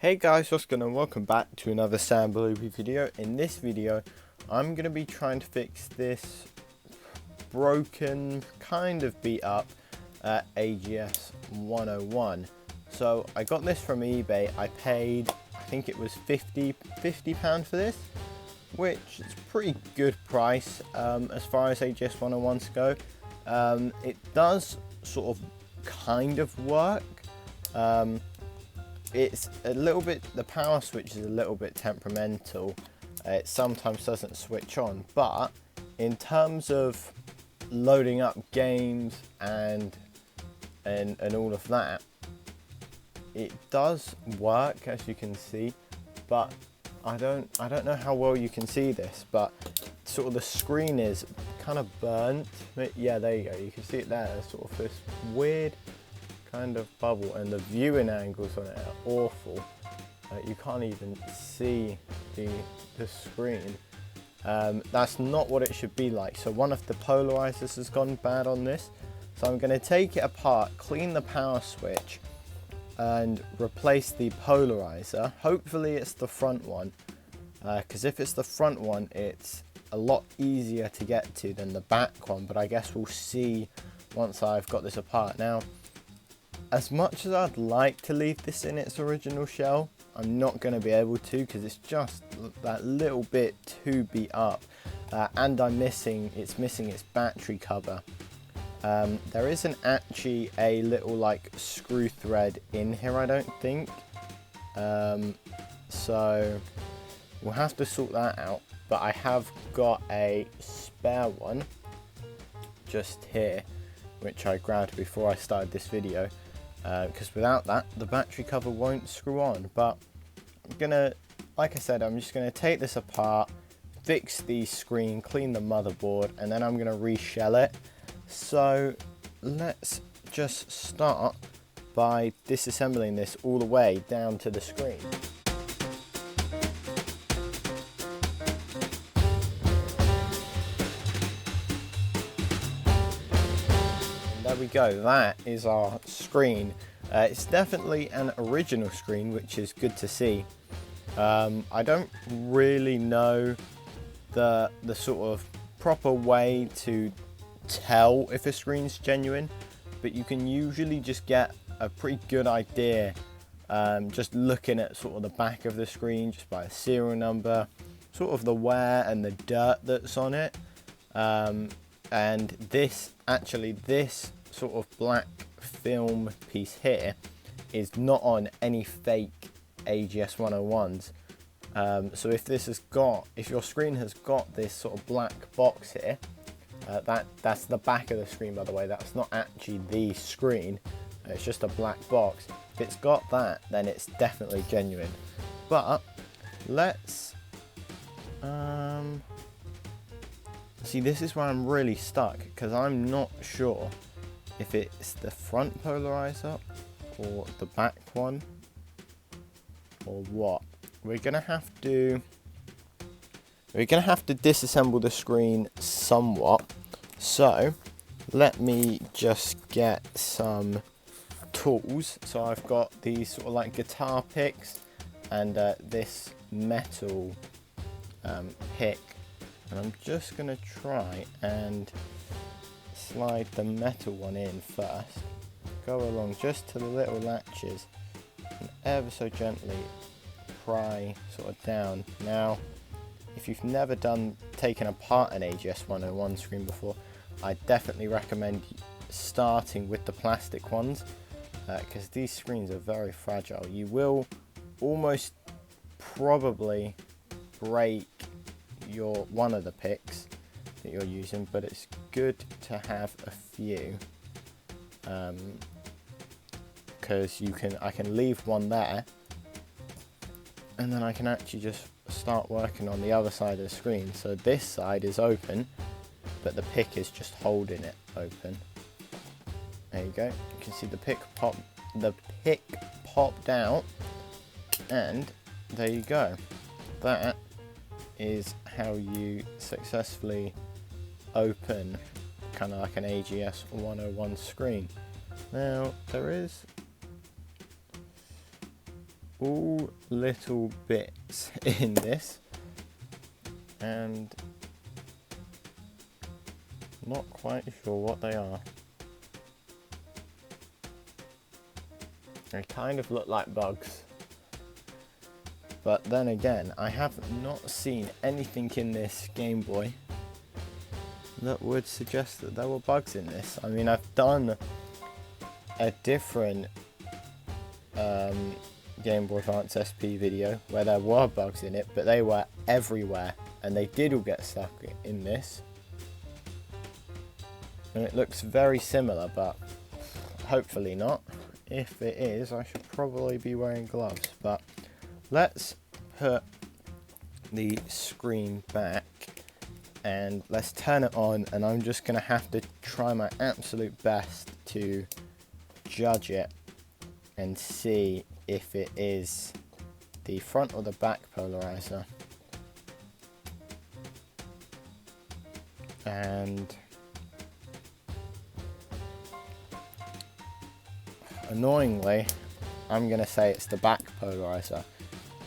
Hey guys, what's going on? Welcome back to another Sam Bloopy video. In this video, I'm going to be trying to fix this broken, kind of beat up AGS 101. So I got this from eBay. I paid, I think it was £50 for this, which is a pretty good price as far as AGS 101s go. It does sort of kind of work. It's a little bit, the power switch is a little bit temperamental. It sometimes doesn't switch on, but in terms of loading up games and all of that, it does work, as you can see. But I don't know how well you can see this, but sort of the screen is kind of burnt. Yeah, there you go. You can see it there. There's sort of this weird kind of bubble, and the viewing angles on it are awful. You can't even see the screen. That's not what it should be like. So one of the polarizers has gone bad on this, so I'm going to take it apart, clean the power switch and replace the polarizer. Hopefully it's the front one, because if it's the front one, it's a lot easier to get to than the back one, but I guess we'll see once I've got this apart. Now, as much as I'd like to leave this in its original shell, I'm not going to be able to, because it's just that little bit too beat up, and it's missing its battery cover. There isn't actually a little like screw thread in here, I don't think, so we'll have to sort that out. But I have got a spare one just here, which I grabbed before I started this video, because without that the battery cover won't screw on. But I'm gonna, like I said, I'm just gonna take this apart, fix the screen, clean the motherboard, and then I'm gonna reshell it. So let's just start by disassembling this all the way down to the screen. There we go, that is our screen. It's definitely an original screen, which is good to see. I don't really know the sort of proper way to tell if a screen's genuine, but you can usually just get a pretty good idea just looking at sort of the back of the screen, just by a serial number, sort of the wear and the dirt that's on it. And this sort of black film piece here is not on any fake AGS 101s. So if your screen has got this sort of black box here, that's the back of the screen, by the way. That's not actually the screen. It's just a black box. If it's got that, then it's definitely genuine. But let's see, this is where I'm really stuck, because I'm not sure if it's the front polarizer or the back one or what. We're gonna have to disassemble the screen somewhat. So let me just get some tools. So I've got these sort of like guitar picks and this metal pick, and I'm just gonna try and slide the metal one in first, go along just to the little latches, and ever so gently pry sort of down. Now, if you've never taken apart an AGS 101 screen before, I definitely recommend starting with the plastic ones, because these screens are very fragile. You will almost probably break one of the picks that you're using, but it's good to have a few, because I can leave one there, and then I can actually just start working on the other side of the screen. So this side is open, but the pick is just holding it open. There you go. You can see the pick popped out, and there you go. That is how you successfully open kind of like an AGS 101 screen. Now there is all little bits in this, and not quite sure what they are. They kind of look like bugs. But then again, I have not seen anything in this Game Boy that would suggest that there were bugs in this. I mean, I've done a different Game Boy Advance SP video where there were bugs in it, but they were everywhere and they did all get stuck in this. And it looks very similar, but hopefully not. If it is, I should probably be wearing gloves. But let's put the screen back and let's turn it on, and I'm just going to have to try my absolute best to judge it and see if it is the front or the back polarizer. And annoyingly, I'm going to say it's the back polarizer,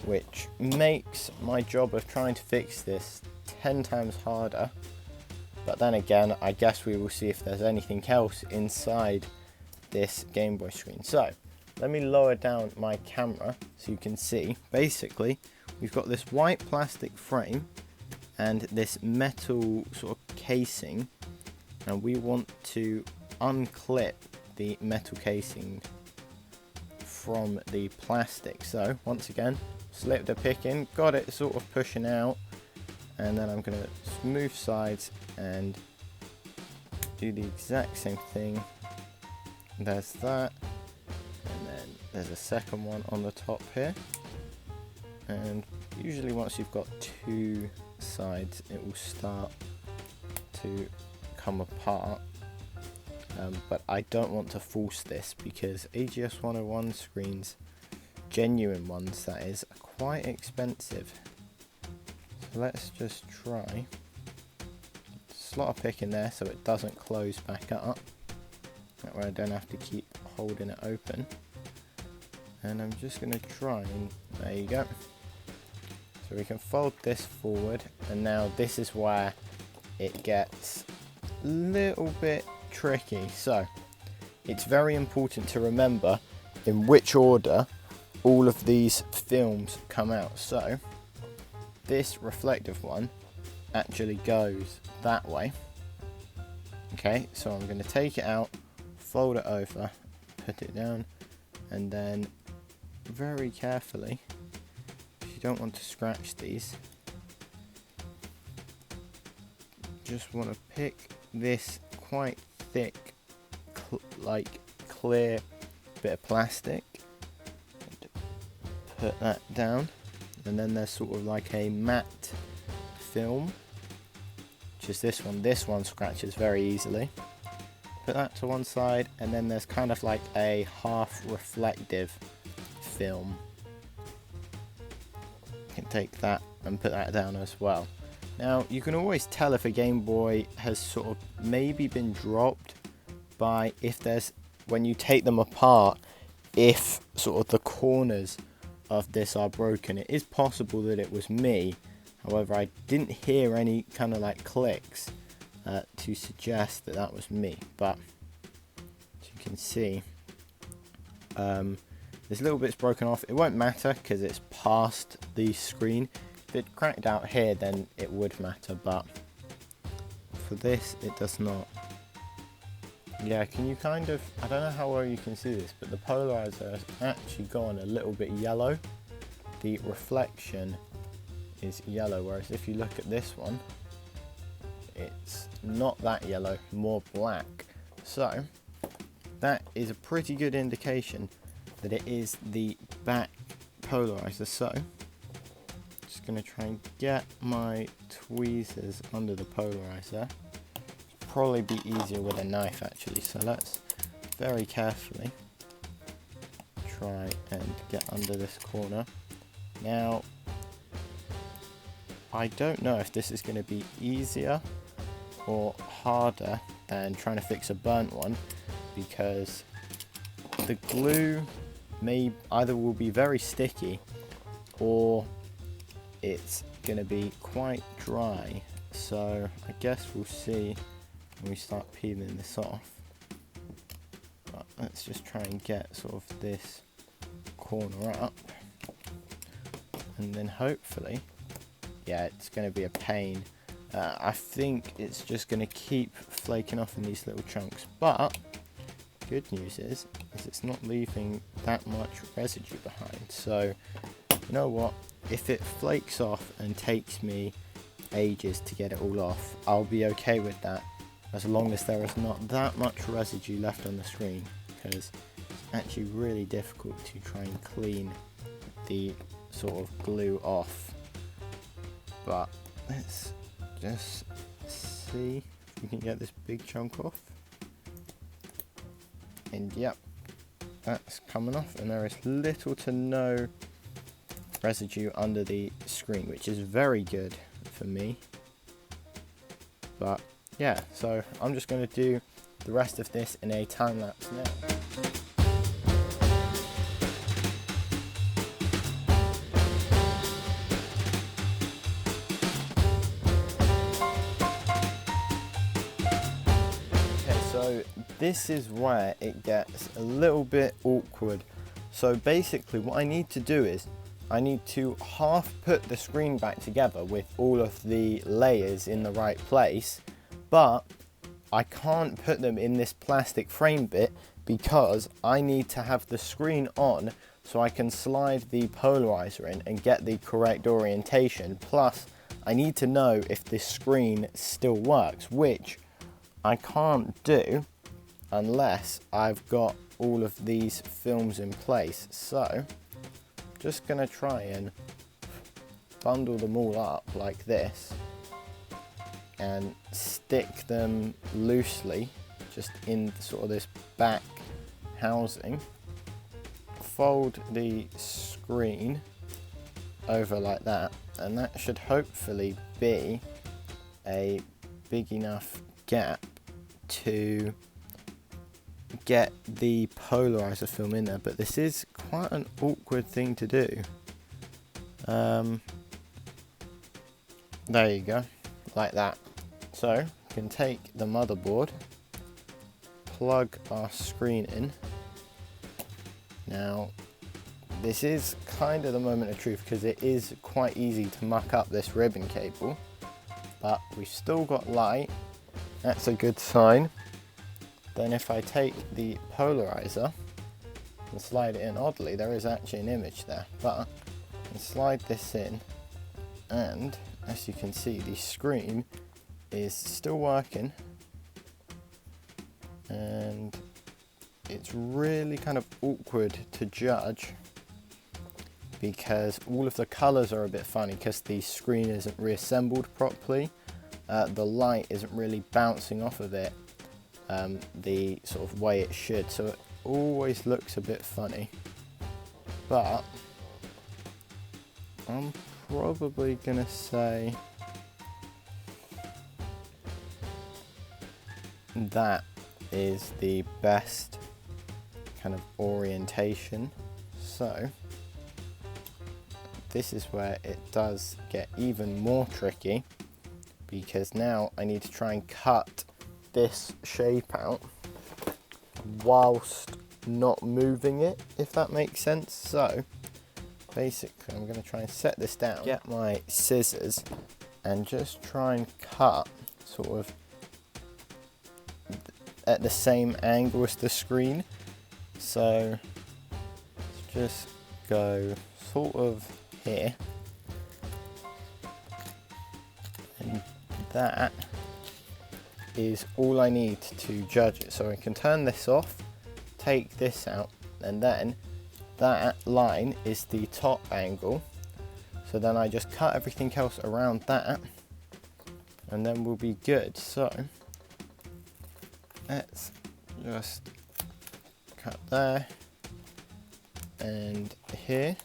which makes my job of trying to fix this 10 times harder. But then again, I guess we will see if there's anything else inside this Game Boy screen. So let me lower down my camera so you can see. Basically, we've got this white plastic frame and this metal sort of casing, and we want to unclip the metal casing from the plastic. So once again, slip the pick in, got it sort of pushing out, and then I'm going to smooth sides and do the exact same thing. There's that, and then there's a second one on the top here, and usually once you've got two sides it will start to come apart. But I don't want to force this because AGS 101 screens, genuine ones that is, are quite expensive. So let's just try. Slot a pick in there so it doesn't close back up. That way I don't have to keep holding it open. And I'm just going to try and, there you go. So we can fold this forward, and now this is where it gets a little bit tricky. So it's very important to remember in which order all of these films come out. So this reflective one actually goes that way. Okay, so I'm going to take it out, fold it over, put it down, and then very carefully, if you don't want to scratch these, just want to pick this quite thick, like clear bit of plastic, and put that down, and then there's sort of like a matte film, which is this one. This one scratches very easily. Put that to one side, and then there's kind of like a half reflective film. You can take that and put that down as well. Now you can always tell if a Game Boy has sort of maybe been dropped by if there's, when you take them apart, if sort of the corners of this are broken. It is possible that it was me, however I didn't hear any kind of like clicks to suggest that that was me. But as you can see, this little bit's broken off. It won't matter because it's past the screen. If it cracked out here then it would matter, but for this it does not. Yeah, can you kind of, I don't know how well you can see this, but the polarizer has actually gone a little bit yellow. The reflection is yellow, whereas if you look at this one, it's not that yellow, more black. So that is a pretty good indication that it is the back polarizer. So just going to try and get my tweezers under the polarizer. Probably be easier with a knife actually, so let's very carefully try and get under this corner. Now I don't know if this is going to be easier or harder than trying to fix a burnt one, because the glue either will be very sticky or it's going to be quite dry. So I guess we'll see when we start peeling this off. But let's just try and get sort of this corner up, and then hopefully, yeah, it's going to be a pain. I think it's just going to keep flaking off in these little chunks, but good news is it's not leaving that much residue behind. So you know what, if it flakes off and takes me ages to get it all off, I'll be okay with that, as long as there is not that much residue left on the screen, because it's actually really difficult to try and clean the sort of glue off. But let's just see if we can get this big chunk off. And yep, that's coming off, and there is little to no residue under the screen, which is very good for me. But yeah, so I'm just going to do the rest of this in a time lapse now. So this is where it gets a little bit awkward. So basically what I need to do is I need to half put the screen back together with all of the layers in the right place, but I can't put them in this plastic frame bit because I need to have the screen on so I can slide the polarizer in and get the correct orientation. Plus I need to know if this screen still works, which I can't do unless I've got all of these films in place. So just gonna try and bundle them all up like this and stick them loosely just in sort of this back housing. Fold the screen over like that, and that should hopefully be a big enough gap to get the polarizer film in there. But this is quite an awkward thing to do. There you go, like that. So we can take the motherboard, plug our screen in. Now this is kind of the moment of truth because it is quite easy to muck up this ribbon cable, but we've still got light. That's a good sign. Then if I take the polarizer and slide it in, oddly there is actually an image there, but I can slide this in, and as you can see the screen is still working, and it's really kind of awkward to judge because all of the colours are a bit funny because the screen isn't reassembled properly. The light isn't really bouncing off of it the sort of way it should, so it always looks a bit funny. But I'm probably gonna say that is the best kind of orientation. So this is where it does get even more tricky, because now I need to try and cut this shape out whilst not moving it, if that makes sense. So basically I'm going to try and set this down, get my scissors and just try and cut sort of at the same angle as the screen. So let's just go sort of here, and that is all I need to judge it. So I can turn this off, take this out, and then that line is the top angle. So then I just cut everything else around that, and then we'll be good. So let's just cut there and here,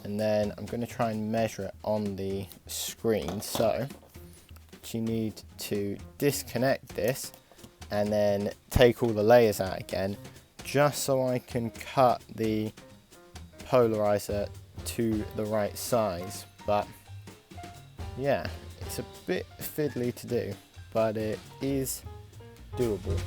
and then I'm going to try and measure it on the screen. So you need to disconnect this and then take all the layers out again, just so I can cut the polarizer to the right size. But yeah, it's a bit fiddly to do, but it is doable.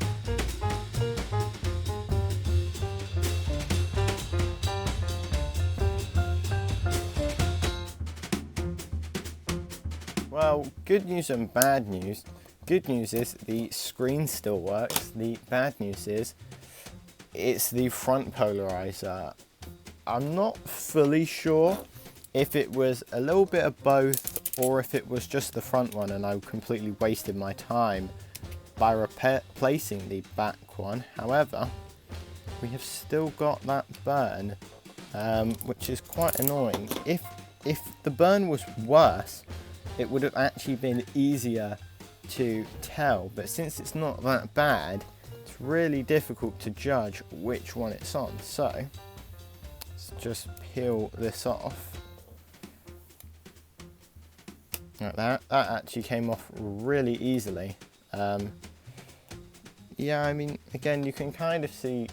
Well, good news and bad news. Good news is the screen still works. The bad news is it's the front polarizer. I'm not fully sure if it was a little bit of both or if it was just the front one and I completely wasted my time by replacing the back one. However, we have still got that burn, which is quite annoying. If the burn was worse, it would have actually been easier to tell, but since it's not that bad, it's really difficult to judge which one it's on. So let's just peel this off like that. That actually came off really easily. Yeah, I mean, again, you can kind of see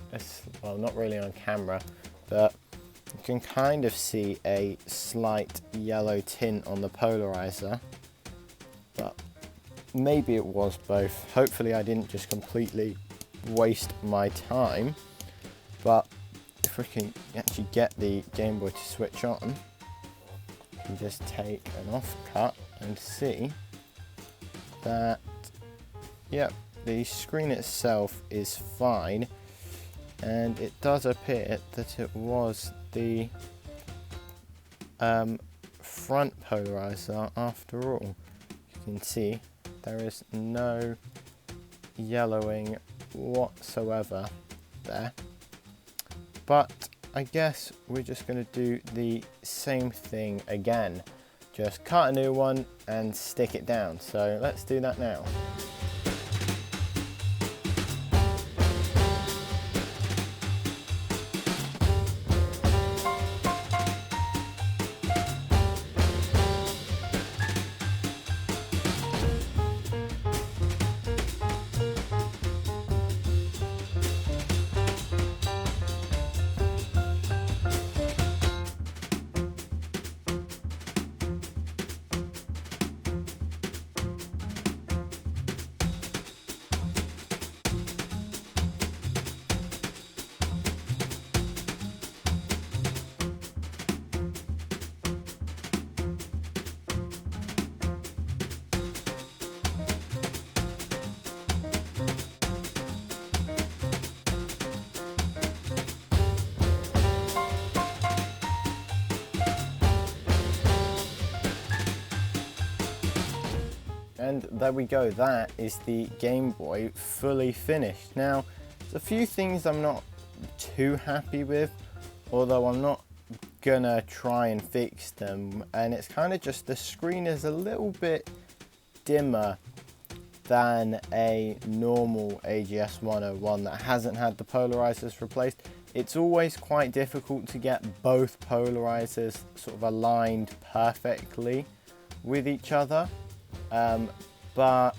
well, not really on camera, but you can kind of see a slight yellow tint on the polarizer, but maybe it was both. Hopefully I didn't just completely waste my time, but if we can actually get the Game Boy to switch on, you can just take an off cut and see that, yep, the screen itself is fine, and it does appear that it was the front polarizer after all. You can see there is no yellowing whatsoever there, but I guess we're just going to do the same thing again, just cut a new one and stick it down. So let's do that now. And there we go, that is the Game Boy fully finished. Now, there's a few things I'm not too happy with, although I'm not gonna try and fix them. And it's kind of just the screen is a little bit dimmer than a normal AGS 101 that hasn't had the polarizers replaced. It's always quite difficult to get both polarizers sort of aligned perfectly with each other. But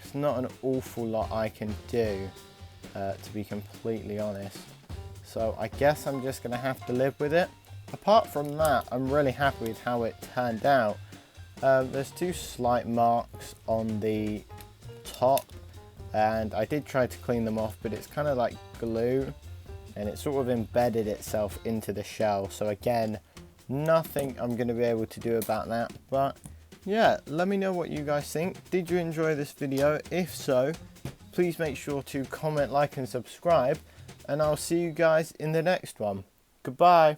it's not an awful lot I can do, to be completely honest. So I guess I'm just going to have to live with it. Apart from that, I'm really happy with how it turned out. There's two slight marks on the top, and I did try to clean them off, but it's kind of like glue, and it sort of embedded itself into the shell. So again, nothing I'm going to be able to do about that, but yeah, let me know what you guys think. Did you enjoy this video? If so, please make sure to comment, like and subscribe, and I'll see you guys in the next one. Goodbye.